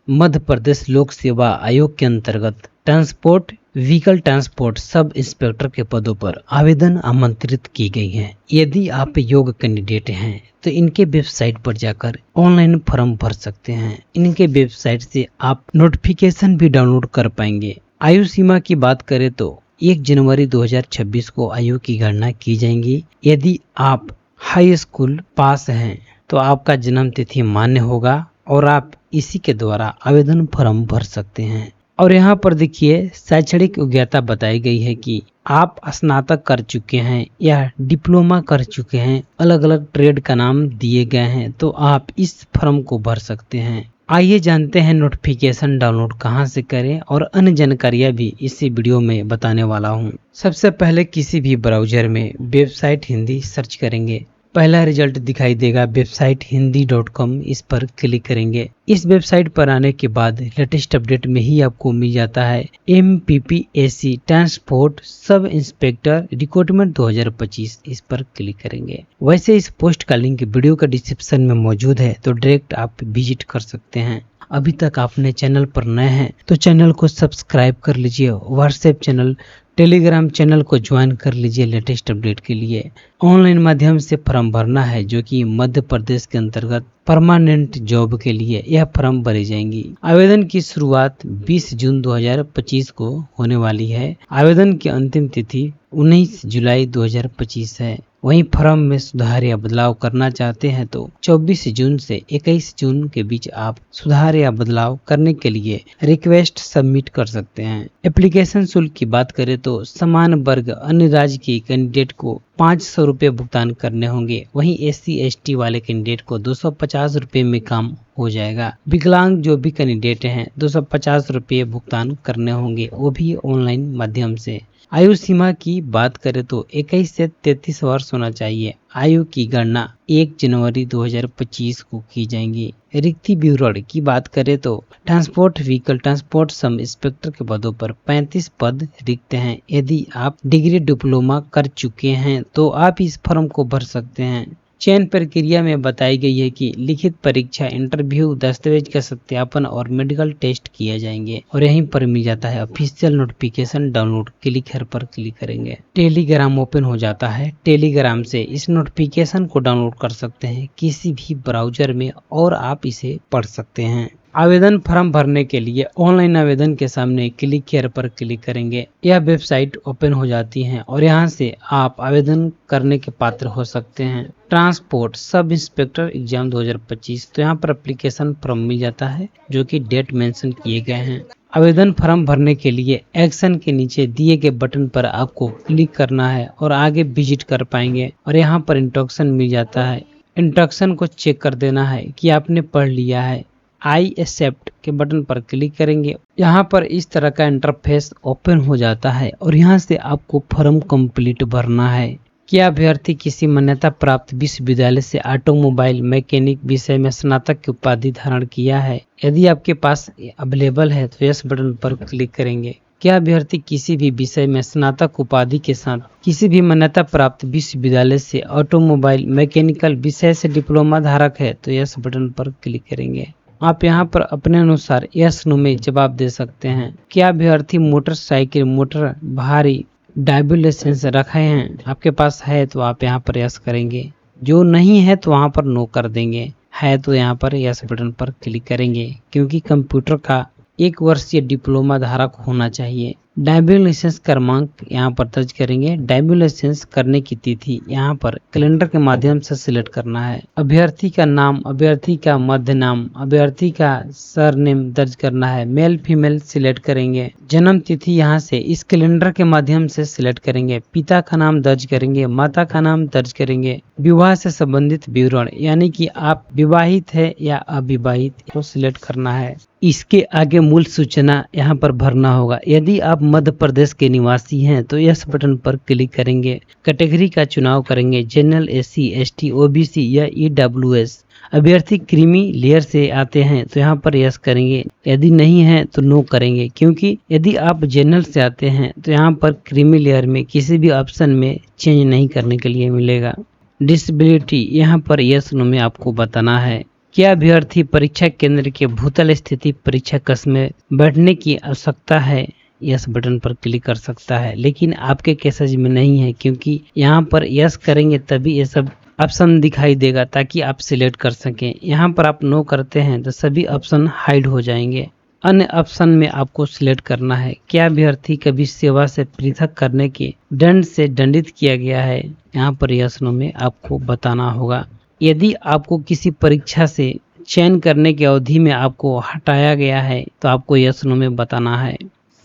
मध्य प्रदेश लोक सेवा आयोग के अंतर्गत transport vehicle transport sub inspector के पदों पर आवेदन आमंत्रित की गई है। यदि आप योग्य कैंडिडेट हैं तो इनके वेबसाइट पर जाकर ऑनलाइन फॉर्म भर सकते हैं। इनके वेबसाइट से आप नोटिफिकेशन भी डाउनलोड कर पाएंगे। आयु सीमा की बात करें तो 1 जनवरी 2026 को आयु की गणना की जाएगी। यदि आप हाई स्कूल पास हैं तो आपका जन्म तिथि मान्य होगा और आप इसी के द्वारा आवेदन फॉर्म भर सकते हैं। और यहाँ पर देखिए शैक्षणिक योग्यता बताई गई है कि आप स्नातक कर चुके हैं या डिप्लोमा कर चुके हैं। अलग अलग ट्रेड का नाम दिए गए हैं तो आप इस फॉर्म को भर सकते हैं। आइए जानते हैं नोटिफिकेशन डाउनलोड कहां से करें और अन्य जानकारियां भी इसी वीडियो में बताने वाला हूं। सबसे पहले किसी भी ब्राउजर में वेबसाइट हिंदी सर्च करेंगे। पहला रिजल्ट दिखाई देगा वेबसाइट hindi.com, इस पर क्लिक करेंगे। इस वेबसाइट पर आने के बाद लेटेस्ट अपडेट में ही आपको मिल जाता है MPPAC transport sub inspector recruitment 2025, इस पर क्लिक करेंगे। वैसे इस पोस्ट का लिंक वीडियो का डिस्क्रिप्शन में मौजूद है तो डायरेक्ट आप विजिट कर सकते हैं। अभी तक आपने चैनल पर नए हैं तो चैनल को सब्सक्राइब कर लीजिए। व्हाट्सएप चैनल, टेलीग्राम चैनल को ज्वाइन कर लीजिए लेटेस्ट अपडेट के लिए। ऑनलाइन माध्यम से फॉर्म भरना है जो कि मध्य प्रदेश के अंतर्गत परमानेंट जॉब के लिए यह फॉर्म भरी जाएंगी। आवेदन की शुरुआत 20 जून 2025 को होने वाली है। आवेदन की अंतिम तिथि 19 जुलाई 2025 है। वहीं फॉर्म में सुधार या बदलाव करना चाहते हैं तो 24 जून से 21 जून के बीच आप सुधार या बदलाव करने के लिए रिक्वेस्ट सबमिट कर सकते हैं। एप्लीकेशन शुल्क की बात करें तो समान वर्ग अन्य राज्य के कैंडिडेट को 500 रुपये भुगतान करने होंगे। वहीं SC ST वाले कैंडिडेट को 250 रुपये में काम हो जाएगा। विकलांग जो भी कैंडिडेट हैं 250 रुपये भुगतान करने होंगे, वो भी ऑनलाइन माध्यम से। आयु सीमा की बात करें तो 21 से 33 वर्ष होना चाहिए। आयु की गणना 1 जनवरी 2025 को की जाएंगी। रिक्ति विवरण की बात करें तो transport vehicle transport sub inspector के पदों पर 35 पद रिक्त हैं। यदि आप डिग्री डिप्लोमा कर चुके हैं तो आप इस फॉर्म को भर सकते हैं। चयन प्रक्रिया में बताई गई है कि लिखित परीक्षा, इंटरव्यू, दस्तावेज का सत्यापन और मेडिकल टेस्ट किए जाएंगे। और यहीं पर मिल जाता है official notification download. Click here पर क्लिक करेंगे, टेलीग्राम ओपन हो जाता है। टेलीग्राम से इस नोटिफिकेशन को डाउनलोड कर सकते हैं किसी भी ब्राउजर में और आप इसे पढ़ सकते हैं। आवेदन फॉर्म भरने के लिए ऑनलाइन आवेदन के सामने क्लिक हेयर पर क्लिक करेंगे। यह वेबसाइट ओपन हो जाती है और यहाँ से आप आवेदन करने के पात्र हो सकते हैं। ट्रांसपोर्ट सब इंस्पेक्टर एग्जाम 2025, तो यहाँ पर एप्लीकेशन फॉर्म मिल जाता है जो कि डेट मेंशन किए गए हैं। आवेदन फॉर्म भरने के लिए एक्शन के नीचे दिए गए बटन पर आपको क्लिक करना है और आगे विजिट कर पाएंगे। और यहाँ पर इंस्ट्रक्शन मिल जाता है। इंस्ट्रक्शन को चेक कर देना है कि आपने पढ़ लिया है। आई एक्सेप्ट के बटन पर क्लिक करेंगे। यहाँ पर इस तरह का इंटरफेस ओपन हो जाता है और यहाँ से आपको फॉर्म कंप्लीट भरना है। क्या अभ्यर्थी किसी मान्यता प्राप्त विश्वविद्यालय से ऑटोमोबाइल मैकेनिक विषय में स्नातक की उपाधि धारण किया है? यदि आपके पास अवेलेबल है तो यस बटन पर क्लिक करेंगे। क्या अभ्यर्थी किसी भी विषय में स्नातक उपाधि के साथ किसी भी मान्यता प्राप्त विश्वविद्यालय से ऑटोमोबाइल मैकेनिकल विषय से डिप्लोमा धारक है? तो यस बटन पर क्लिक करेंगे। आप यहाँ पर अपने अनुसार यस नो में जवाब दे सकते हैं। क्या अभ्यर्थी मोटरसाइकिल मोटर भारी ड्राइविंग लाइसेंस रखे हैं? आपके पास है तो आप यहाँ पर यस करेंगे। जो नहीं है तो वहाँ पर नो कर देंगे। है तो यहाँ पर यस बटन पर क्लिक करेंगे क्योंकि कंप्यूटर का 1 वर्षीय डिप्लोमा धारक होना चाहिए। ड्राइविंग लाइसेंस क्रमांक यहाँ पर दर्ज करेंगे। ड्राइविंग लाइसेंस करने की तिथि यहाँ पर कैलेंडर के माध्यम से सिलेक्ट करना है। अभ्यर्थी का नाम, अभ्यर्थी का मध्य नाम, अभ्यर्थी का सरनेम दर्ज करना है। मेल फीमेल सिलेक्ट करेंगे। जन्म तिथि यहाँ से इस कैलेंडर के माध्यम से सिलेक्ट करेंगे। पिता का नाम दर्ज करेंगे, माता का नाम दर्ज करेंगे। विवाह से संबंधित विवरण यानी कि आप विवाहित है या अविवाहित को सिलेक्ट करना है। इसके आगे मूल सूचना यहाँ पर भरना होगा। यदि आप मध्य प्रदेश के निवासी हैं तो यस बटन पर क्लिक करेंगे। कैटेगरी का चुनाव करेंगे, जनरल, SC ST OBC या EWS। अभ्यर्थी क्रीमी लेयर से आते हैं तो यहाँ पर यस करेंगे। यदि नहीं है तो नो करेंगे क्योंकि यदि आप जनरल से आते हैं तो यहाँ पर क्रीमी लेयर में किसी भी ऑप्शन में चेंज नहीं करने के लिए मिलेगा। डिसेबिलिटी यहाँ पर यस नो में आपको बताना है। क्या अभ्यर्थी परीक्षा केंद्र के भूतल स्थिति परीक्षा कक्ष में बैठने की आवश्यकता है? यस बटन पर क्लिक कर सकता है, लेकिन आपके केसेज में नहीं है, क्योंकि यहाँ पर यस करेंगे तभी ये सब ऑप्शन दिखाई देगा ताकि आप सिलेक्ट कर सकें। यहाँ पर आप नो करते हैं तो सभी ऑप्शन हाइड हो जाएंगे। अन्य ऑप्शन में आपको सिलेक्ट करना है। क्या अभ्यर्थी कभी सेवा से पृथक करने के दंड से दंडित किया गया है? यहाँ पर यस नो में आपको बताना होगा। यदि आपको किसी परीक्षा से चयन करने की अवधि में आपको हटाया गया है तो आपको यस नो में बताना है।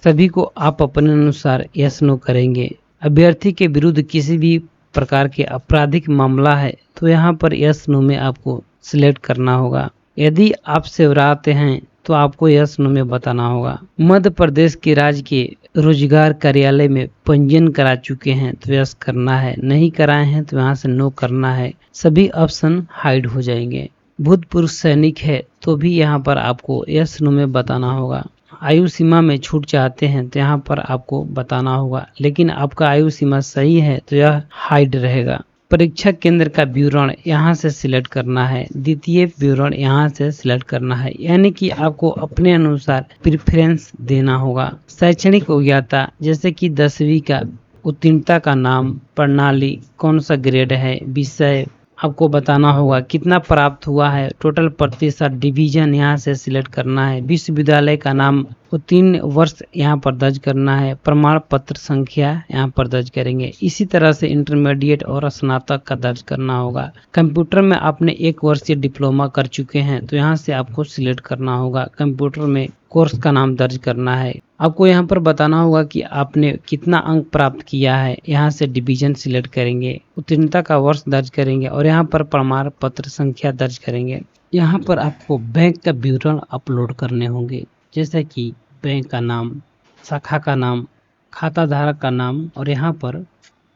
सभी को आप अपने अनुसार यस नो करेंगे। अभ्यर्थी के विरुद्ध किसी भी प्रकार के आपराधिक मामला है तो यहाँ पर यस नो में आपको सिलेक्ट करना होगा। यदि आप सेवराते हैं तो आपको यस नो में बताना होगा। मध्य प्रदेश के राज्य के रोजगार कार्यालय में पंजीयन करा चुके हैं तो यस करना है, नहीं कराए हैं तो यहाँ से नो करना है। सभी ऑप्शन हाइड हो जाएंगे। भूतपूर्व सैनिक है तो भी यहाँ पर आपको यस नो में बताना होगा। आयु सीमा में छूट चाहते हैं तो यहाँ पर आपको बताना होगा, लेकिन आपका आयु सीमा सही है तो यह हाइड रहेगा। परीक्षा केंद्र का विवरण यहाँ से सिलेक्ट करना है। द्वितीय विवरण यहाँ से सिलेक्ट करना है, यानी कि आपको अपने अनुसार प्रेफरेंस देना होगा। शैक्षणिक योग्यता जैसे कि 10वीं का उत्तीर्णता का नाम, प्रणाली, कौन सा ग्रेड है, विषय आपको बताना होगा, कितना प्राप्त हुआ है, टोटल प्रतिशत, डिवीजन यहाँ से सिलेक्ट करना है। विश्वविद्यालय का नाम, उत्तीर्ण वर्ष यहाँ पर दर्ज करना है। प्रमाण पत्र संख्या यहाँ पर दर्ज करेंगे। इसी तरह से इंटरमीडिएट और स्नातक का दर्ज करना होगा। कंप्यूटर में आपने 1 वर्षीय डिप्लोमा कर चुके हैं तो यहाँ से आपको सिलेक्ट करना होगा। कंप्यूटर में कोर्स का नाम दर्ज करना है। आपको यहाँ पर बताना होगा कि आपने कितना अंक प्राप्त किया है। यहाँ से डिवीजन सिलेक्ट करेंगे, उत्तीर्णता का वर्ष दर्ज करेंगे और यहाँ पर प्रमाण पत्र संख्या दर्ज करेंगे। यहाँ पर आपको बैंक का विवरण अपलोड करने होंगे, जैसे कि बैंक का नाम, शाखा का नाम, खाता धारक का नाम और यहाँ पर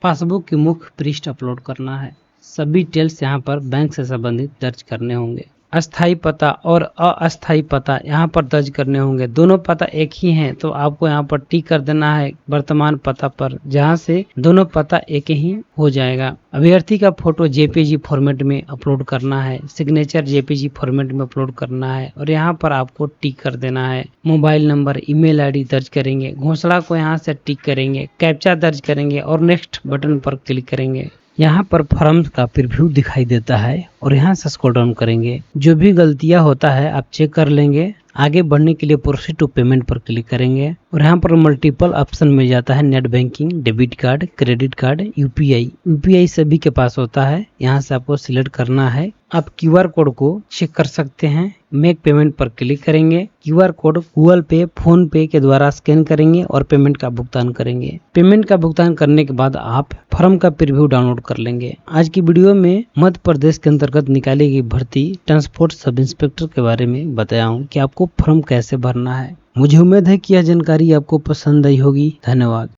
पासबुक की मुख्य पृष्ठ अपलोड करना है। सभी डिटेल्स यहाँ पर बैंक से संबंधित दर्ज करने होंगे। अस्थायी पता और अस्थायी पता यहाँ पर दर्ज करने होंगे। दोनों पता एक ही हैं तो आपको यहाँ पर टिक कर देना है वर्तमान पता पर, जहाँ से दोनों पता एक ही हो जाएगा। अभ्यर्थी का फोटो जेपीजी फॉर्मेट में अपलोड करना है। सिग्नेचर जेपीजी फॉर्मेट में अपलोड करना है और यहाँ पर आपको टिक कर देना है। मोबाइल नंबर, ईमेल आईडी दर्ज करेंगे। घोषणा को यहाँ से टिक करेंगे, कैप्चा दर्ज करेंगे और नेक्स्ट बटन पर क्लिक करेंगे। यहाँ पर फॉर्म का प्रीव्यू दिखाई देता है और यहाँ से स्क्रॉल डाउन करेंगे। जो भी गलतियाँ होता है आप चेक कर लेंगे। आगे बढ़ने के लिए प्रोसीड टू पेमेंट पर क्लिक करेंगे और यहाँ पर मल्टीपल ऑप्शन मिल जाता है। Net banking, debit card, credit card, UPI सभी के पास होता है। यहाँ से आपको सिलेक्ट करना है। आप क्यूआर कोड को चेक कर सकते हैं। मेक पेमेंट पर क्लिक करेंगे। क्यूआर कोड गूगल पे, फोन पे के द्वारा स्कैन करेंगे और पेमेंट का भुगतान करेंगे। पेमेंट का भुगतान करने के बाद आप फॉर्म का प्रीव्यू डाउनलोड कर लेंगे। आज की वीडियो में मध्य प्रदेश के अंतर्गत निकाली गई भर्ती ट्रांसपोर्ट सब इंस्पेक्टर के बारे में बताया हूँ कि आपको फॉर्म कैसे भरना है। मुझे उम्मीद है कि यह जानकारी आपको पसंद आई होगी। धन्यवाद।